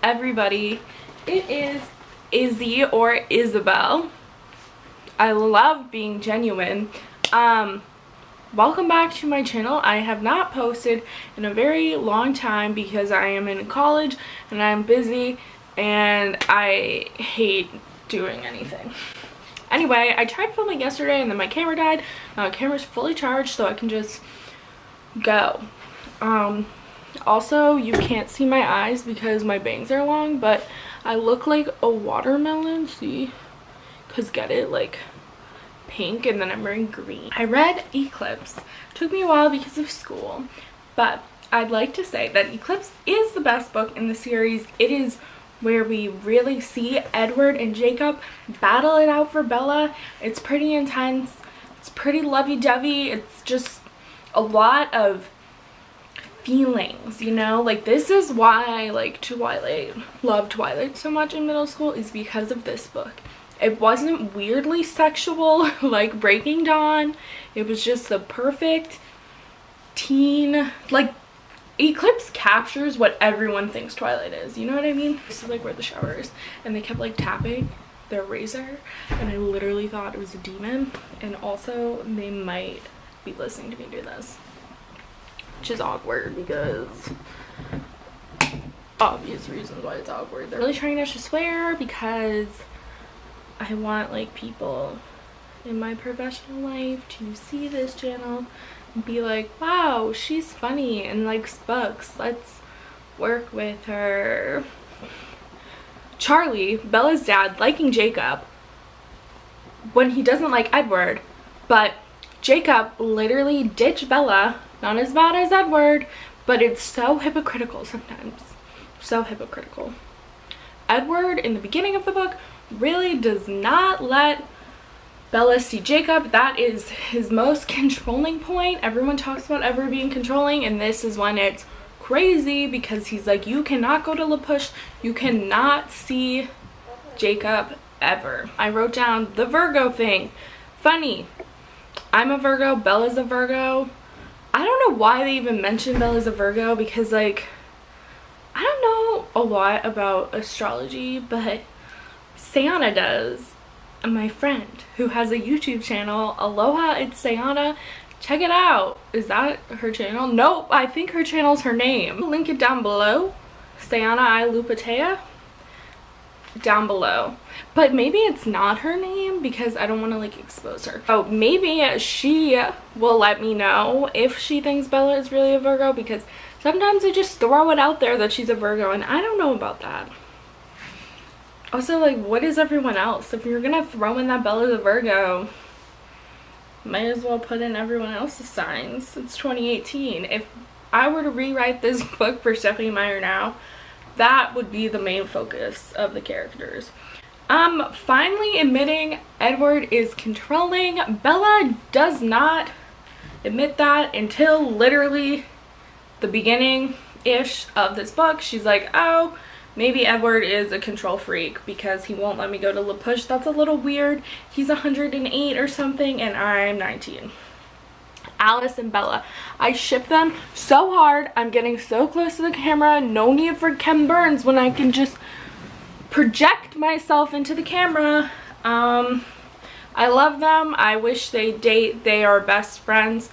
everybody? It is Izzy or Isabel. I love being genuine. Welcome back to my channel. I have not posted in a very long time because I am in college and I'm busy and I hate doing anything. Anyway, I tried filming yesterday and then my camera died. Now the camera's fully charged so I can just go. Also, you can't see my eyes because my bangs are long, but I look like a watermelon, see? Because get it, like pink, and then I'm wearing green. I read Eclipse. Took me a while because of school, but I'd like to say that Eclipse is the best book in the series. It is where we really see Edward and Jacob battle it out for Bella. It's pretty intense. It's pretty lovey-dovey. It's just a lot of feelings, you know? Like, this is why I like Twilight, loved Twilight so much in middle school, is because of this book. It wasn't weirdly sexual like Breaking Dawn. It was just the perfect teen, like, Eclipse captures what everyone thinks Twilight is, you know what I mean? This is like where the shower is, and they kept like tapping their razor and I literally thought it was a demon, and also they might be listening to me do this, which is awkward because obvious reasons why it's awkward. They're really trying not to swear because I want like people in my professional life to see this channel and be like, wow, she's funny and likes books, let's work with her. Charlie, Bella's dad, liking Jacob when he doesn't like Edward, but Jacob literally ditched Bella. Not as bad as Edward, but it's so hypocritical sometimes. So hypocritical. Edward, in the beginning of the book, really does not let Bella see Jacob. That is his most controlling point. Everyone talks about Edward being controlling, and this is when it's crazy because he's like, you cannot go to La Push. You cannot see Jacob ever. I wrote down the Virgo thing. Funny. I'm a Virgo. Bella's a Virgo. I don't know why they even mention Bella's a Virgo because, like, I don't know a lot about astrology, but Sayana does. And my friend who has a YouTube channel, Aloha, it's Sayana. Check it out. Is that her channel? Nope, I think her channel's her name. I'll link it down below. Sayana I Lupatea. Down below, but maybe it's not her name because I don't want to like expose her. Oh, maybe she will let me know if she thinks Bella is really a Virgo, because sometimes they just throw it out there that she's a Virgo and I don't know about that. Also, like, what is everyone else? If you're gonna throw in that Bella's a Virgo, might as well put in everyone else's signs. It's 2018. If I were to rewrite this book for Stephanie Meyer now, that would be the main focus of the characters. Finally admitting Edward is controlling. Bella does not admit that until literally the beginning-ish of this book. She's like, oh, maybe Edward is a control freak because he won't let me go to La Push. That's a little weird. He's 108 or something and I'm 19. Alice and Bella, I ship them so hard. I'm getting so close to the camera. No need for Ken Burns when I can just project myself into the camera. I love them. I wish they date. They are best friends.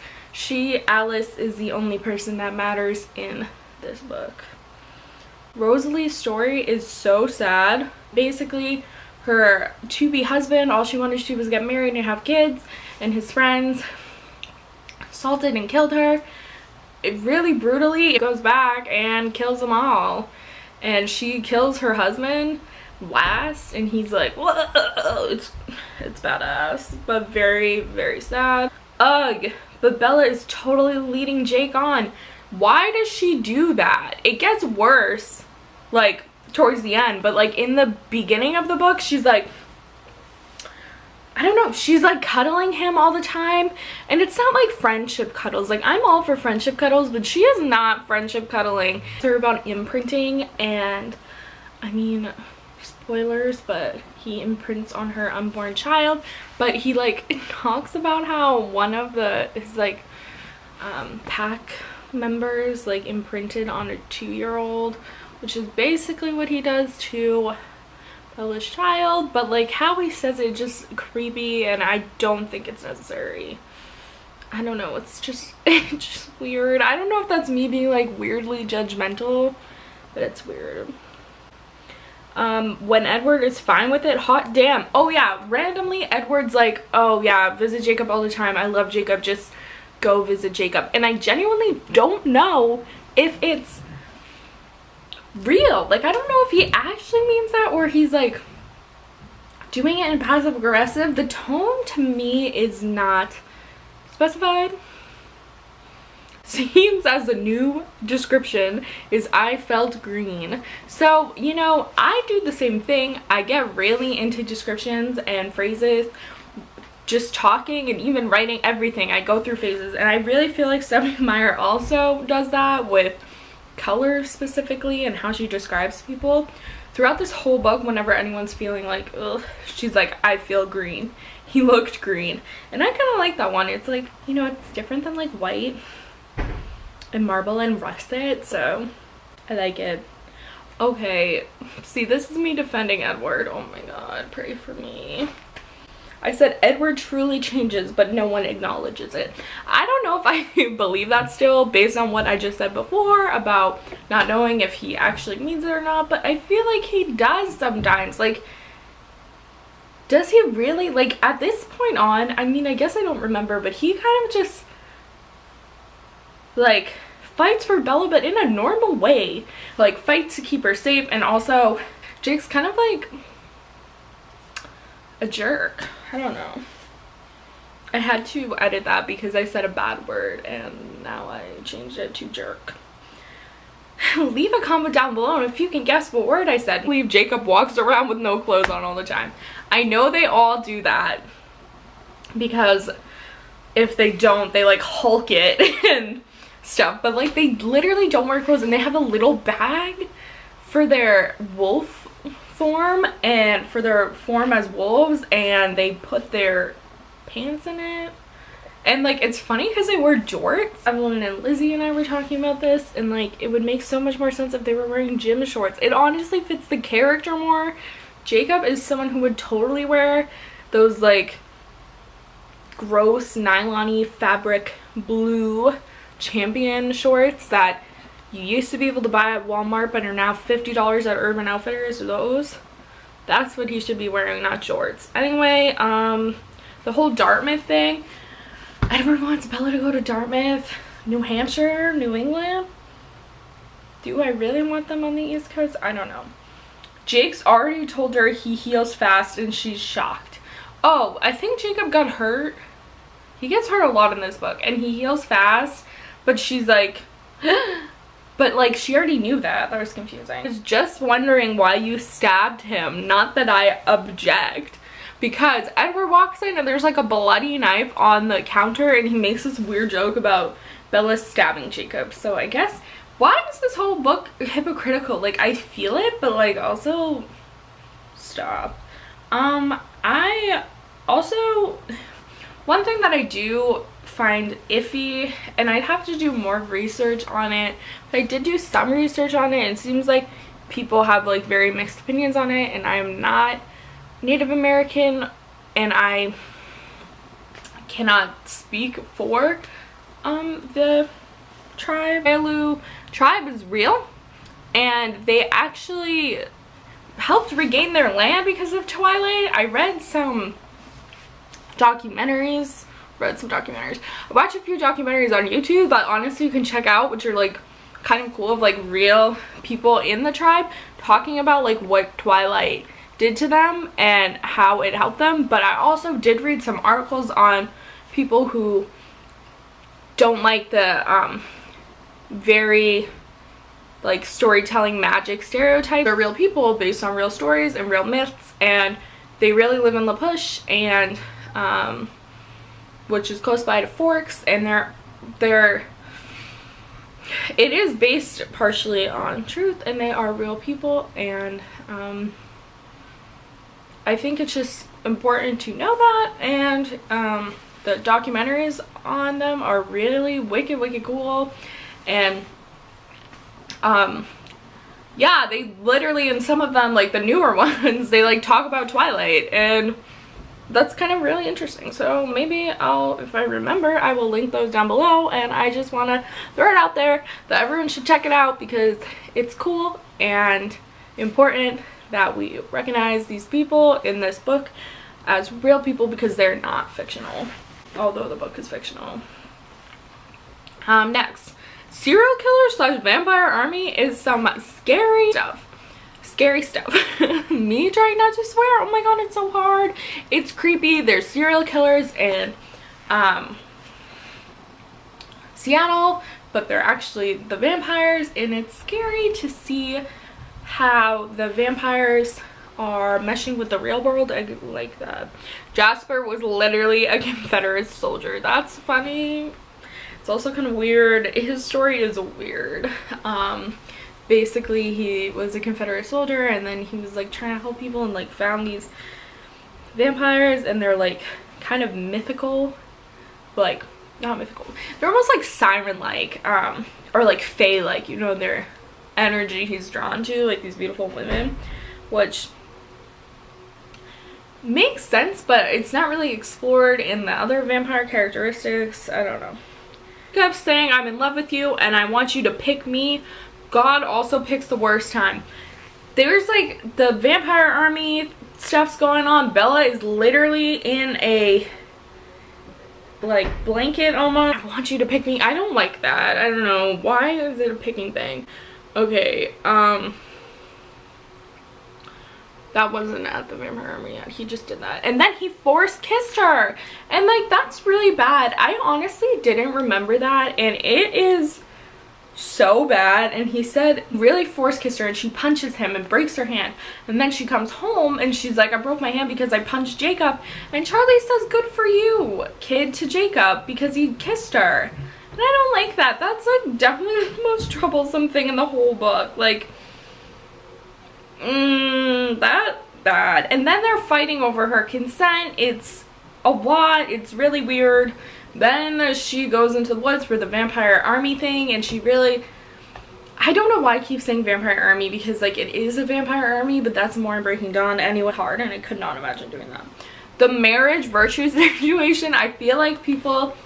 Alice is the only person that matters in this book. Rosalie's story is so sad. Basically, her to-be husband, all she wanted to do was get married and have kids, and his friends assaulted and killed her. It really brutally goes back and kills them all, and she kills her husband last, and he's like, whoa, it's badass, but very, very sad. Ugh. But Bella is totally leading Jake on. Why does she do that? It gets worse like towards the end, but like in the beginning of the book, she's like, I don't know, she's like cuddling him all the time, and it's not like friendship cuddles. Like, I'm all for friendship cuddles, but she is not friendship cuddling. They're about imprinting, and I mean, spoilers, but he imprints on her unborn child. But he like talks about how one of his like pack members like imprinted on a 2-year-old which is basically what he does to Bella's child, but like how he says it just creepy, and I don't think it's necessary. I don't know, it's just weird. I don't know if that's me being like weirdly judgmental, but it's weird. When Edward is fine with it, hot damn. Oh yeah, randomly Edward's like, oh yeah, visit Jacob all the time, I love Jacob, just go visit Jacob. And I genuinely don't know if it's real. Like, I don't know if he actually means that or he's like doing it in passive aggressive. The tone to me is not specified. Seems as a new description is I felt green. So, you know, I do the same thing. I get really into descriptions and phrases, just talking and even writing everything. I go through phases, and I really feel like Stephenie Meyer also does that with color specifically and how she describes people. Throughout this whole book, whenever anyone's feeling like, ugh, she's like, I feel green. He looked green. And I kind of like that one. It's like, you know, it's different than like white and marble and russet, so I like it. Okay, see, this is me defending Edward. Oh my god, pray for me. I said Edward truly changes, but no one acknowledges it. I don't know if I believe that still, based on what I just said before about not knowing if he actually means it or not, but I feel like he does sometimes. Like, does he really? Like, at this point on, I mean, I guess I don't remember, but he kind of just like fights for Bella, but in a normal way. Like, fights to keep her safe, and also Jake's kind of like a jerk. I don't know. I had to edit that because I said a bad word and now I changed it to jerk. Leave a comment down below if you can guess what word I said. I believe Jacob walks around with no clothes on all the time. I know they all do that because if they don't, they like Hulk it and stuff, but like they literally don't wear clothes, and they have a little bag for their wolf form and for their form as wolves, and they put their pants in it. And like, it's funny because they wear jorts. Evelyn and Lizzie and I were talking about this, and like, it would make so much more sense if they were wearing gym shorts. It honestly fits the character more. Jacob is someone who would totally wear those like gross nylon-y fabric blue Champion shorts that you used to be able to buy at Walmart but are now $50 at Urban Outfitters. Those, that's what he should be wearing, not shorts. Anyway, the whole Dartmouth thing, Edward wants Bella to go to Dartmouth, New Hampshire, New England. Do I really want them on the East Coast? I don't know. Jake's already told her he heals fast, and she's shocked. Oh, I think Jacob got hurt. He gets hurt a lot in this book, and he heals fast, but she's like, but like, she already knew that. That was confusing. I was just wondering why you stabbed him, not that I object. Because Edward walks in and there's like a bloody knife on the counter, and he makes this weird joke about Bella stabbing Jacob. So I guess, why is this whole book hypocritical? Like, I feel it, but like, also stop. I also, one thing that I do find iffy, and I'd have to do more research on it, but I did do some research on it, and it seems like people have like very mixed opinions on it, and I'm not Native American and I cannot speak for the tribe. BeeeLLOOOW tribe is real, and they actually helped regain their land because of Twilight. I read some documentaries. I watch a few documentaries on YouTube that honestly you can check out, which are like kind of cool, of like real people in the tribe talking about like what Twilight did to them and how it helped them. But I also did read some articles on people who don't like the very like storytelling magic stereotype. They're real people based on real stories and real myths, and they really live in La Push, and which is close by to Forks, and it is based partially on truth, and they are real people, and I think it's just important to know that. And the documentaries on them are really wicked cool, and yeah, they literally, in some of them, like the newer ones, they like talk about Twilight, and that's kind of really interesting. So maybe I'll, if I remember, I will link those down below. And I just want to throw it out there that everyone should check it out, because it's cool and important that we recognize these people in this book as real people, because they're not fictional, although the book is fictional. Next, serial killer slash vampire army is some scary stuff. Scary stuff. Me trying not to swear. Oh my god, it's so hard. It's creepy. There's serial killers in Seattle, but they're actually the vampires, and it's scary to see how the vampires are meshing with the real world. Like that. Jasper was literally a Confederate soldier. That's funny. It's also kind of weird. His story is weird. Basically, he was a Confederate soldier, and then he was like trying to help people, and like found these vampires, and they're like kind of mythical, like not mythical, they're almost like siren-like, or like fae-like, you know, their energy he's drawn to, like these beautiful women, which makes sense, but it's not really explored in the other vampire characteristics. I don't know. He kept saying, I'm in love with you and I want you to pick me. God also picks the worst time. There's like the vampire army stuff's going on. Bella is literally in a like blanket almost. I want you to pick me. I don't like that. I don't know. Why is it a picking thing? Okay, that wasn't at the vampire army yet. He just did that. And then he force kissed her. And like, that's really bad. I honestly didn't remember that. And it is so bad. And he said really force kissed her, and she punches him and breaks her hand. And then she comes home and she's like, I broke my hand because I punched Jacob. And Charlie says, good for you, kid, to Jacob, because he kissed her. And I don't like that. That's like definitely the most troublesome thing in the whole book. Like, that bad. And then they're fighting over her consent. It's a lot. It's really weird. Then she goes into the woods for the vampire army thing, and she really, I don't know why I keep saying vampire army, because like it is a vampire army, but that's more in Breaking Dawn. Anyway, hard, and I could not imagine doing that. The marriage virtue situation, I feel like people,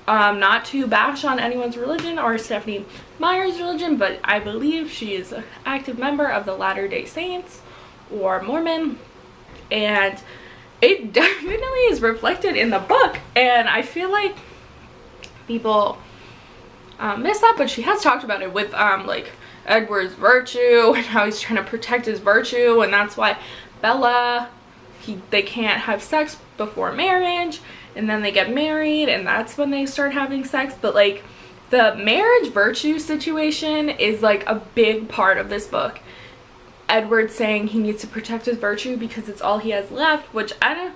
not to bash on anyone's religion or Stephenie Meyer's religion, but I believe she is an active member of the Latter-day Saints or Mormon, and it definitely is reflected in the book. And I feel like people miss that, but she has talked about it with like Edward's virtue and how he's trying to protect his virtue, and that's why Bella, they can't have sex before marriage, and then they get married and that's when they start having sex. But like the marriage virtue situation is like a big part of this book. Edward saying he needs to protect his virtue because it's all he has left, which I don't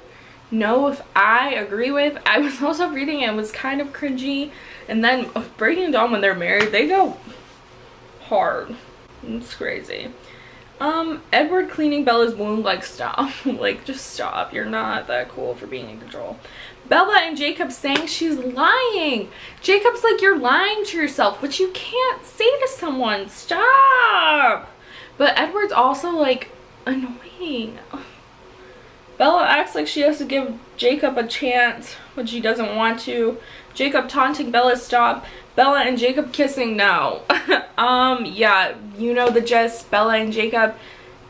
know if I agree with. I was also reading it, it was kind of cringy. And then Breaking Dawn, when they're married, they go hard. It's crazy. Edward cleaning Bella's wound, like stop. Like just stop. You're not that cool for being in control. Bella and Jacob saying she's lying. Jacob's like, you're lying to yourself, which you can't say to someone. Stop. But Edward's also like annoying. Bella acts like she has to give Jacob a chance when she doesn't want to. Jacob taunting Bella, stop. Bella and Jacob kissing, no. Yeah, you know the gist. Bella and Jacob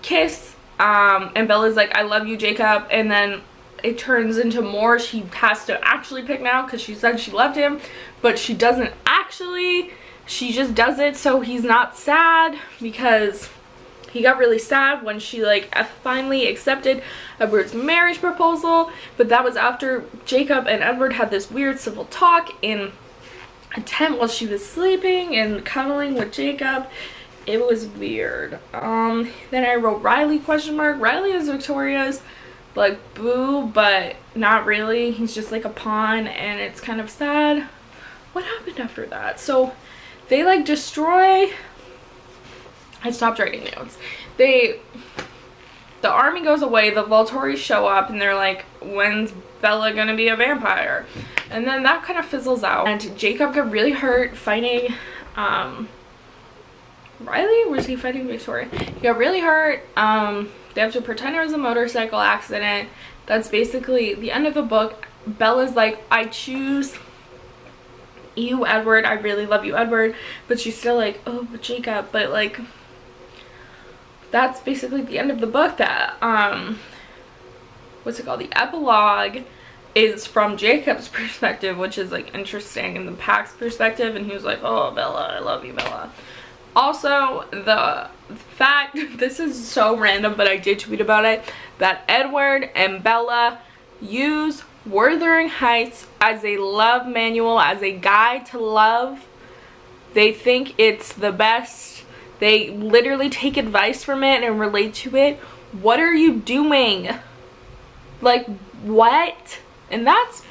kiss, and Bella's like, I love you, Jacob, and then it turns into more. She has to actually pick now because she said she loved him, but she doesn't actually. She just does it so he's not sad, because he got really sad when she like finally accepted Edward's marriage proposal. But that was after Jacob and Edward had this weird civil talk in a tent while she was sleeping and cuddling with Jacob. It was weird. Then I wrote Riley question mark. Riley is Victoria's like boo, but not really. He's just like a pawn, and it's kind of sad. What happened after that? So they like destroy. I stopped writing notes. The army goes away, the Volturi show up, and they're like, when's Bella gonna be a vampire? And then that kind of fizzles out, and Jacob got really hurt fighting Riley? Was he fighting Victoria? He got really hurt. They have to pretend it was a motorcycle accident. That's basically the end of the book. Bella's like, I choose you, Edward. I really love you, Edward. But she's still like, oh, but Jacob. But like, that's basically the end of the book. That what's it called? The epilogue is from Jacob's perspective, which is like interesting, and the Pax's perspective, and he was like, oh, Bella, I love you, Bella. Also, the fact, this is so random, but I did tweet about it, that Edward and Bella use Wuthering Heights as a love manual, as a guide to love. They think it's the best. They literally take advice from it and relate to it. What are you doing? Like, what? And that's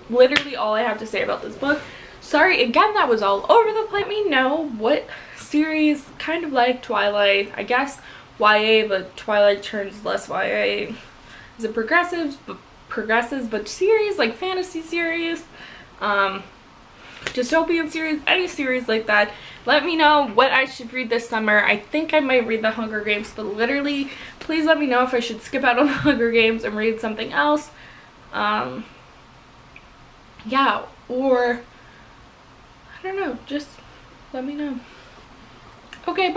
literally all I have to say about this book. Sorry, again, that was all over the place. Let me know what series, kind of like Twilight, I guess YA, but Twilight turns less YA. Is it progressives, but series, like fantasy series, dystopian series, any series like that. Let me know what I should read this summer. I think I might read The Hunger Games, but literally, please let me know if I should skip out on The Hunger Games and read something else. Yeah, or I don't know, just let me know. Okay, bye.